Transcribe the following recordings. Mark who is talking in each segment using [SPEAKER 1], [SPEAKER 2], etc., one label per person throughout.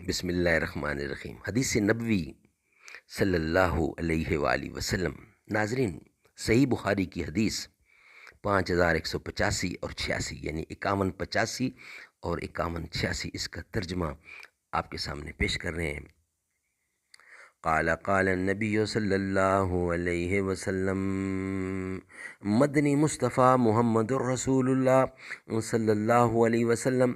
[SPEAKER 1] بسم اللہ الرحمن الرحیم۔ حدیث نبوی صلی اللہ علیہ وآلہ وسلم۔ ناظرین، صحیح بخاری کی حدیث 5185 اور 86، یعنی 5185 اور 5186، اس کا ترجمہ آپ کے سامنے پیش کر رہے ہیں۔ قال النبی صلی اللہ علیہ وسلم، مدنی مصطفیٰ محمد الرسول اللہ صلی اللہ علیہ وسلم،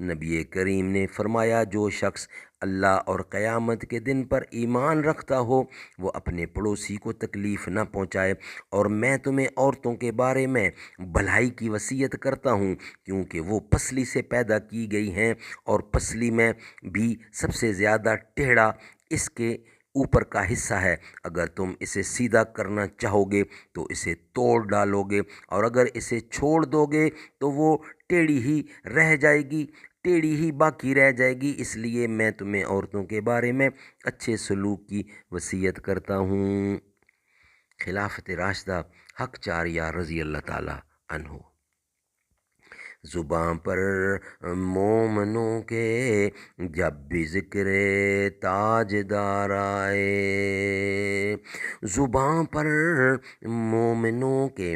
[SPEAKER 1] نبی کریم نے فرمایا، جو شخص اللہ اور قیامت کے دن پر ایمان رکھتا ہو وہ اپنے پڑوسی کو تکلیف نہ پہنچائے، اور میں تمہیں عورتوں کے بارے میں بھلائی کی وصیت کرتا ہوں، کیونکہ وہ پسلی سے پیدا کی گئی ہیں، اور پسلی میں بھی سب سے زیادہ ٹیڑھا اس کے اوپر کا حصہ ہے۔ اگر تم اسے سیدھا کرنا چاہو گے تو اسے توڑ ڈالو گے، اور اگر اسے چھوڑ دو گے تو وہ ٹیڑھی ہی رہ جائے گی، ٹیڑھی ہی باقی رہ جائے گی۔ اس لیے میں تمہیں عورتوں کے بارے میں اچھے سلوک کی وصیت کرتا ہوں۔ خلافت راشدہ حق چاریہ رضی اللہ تعالی عنہ۔ زباں پر مومنوں کے جب بھی ذکر تاجدار آئے، زباں پر مومنوں کے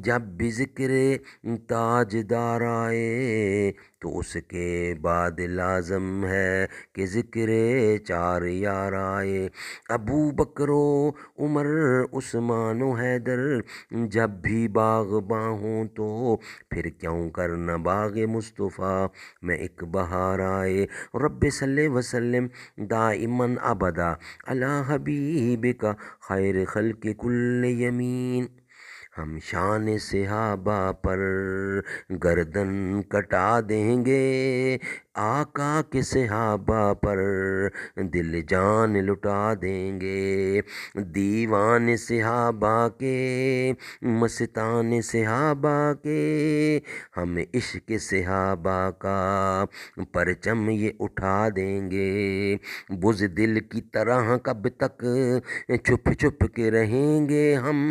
[SPEAKER 1] جب بھی ذکر تاجدار آئے، تو اس کے بعد لازم ہے کہ ذکر چار یار آئے۔ ابو بکر و عمر، عثمان و حیدر جب بھی باغباں ہوں تو پھر کیوں کرنا باغ مصطفیٰ میں ایک بہار آئے۔ رب صلی وسلم دائماً ابدا علی حبیبک خیر خلق کل یمین۔ ہم شان صحابہ پر گردن کٹا دیں گے، آقا کے صحابہ پر دل جان لٹا دیں گے۔ دیوان صحابہ کے، مستان صحابہ کے، ہم عشق صحابہ کا پرچم یہ اٹھا دیں گے۔ بزدل کی طرح کب تک چھپ چھپ کے رہیں گے ہم؟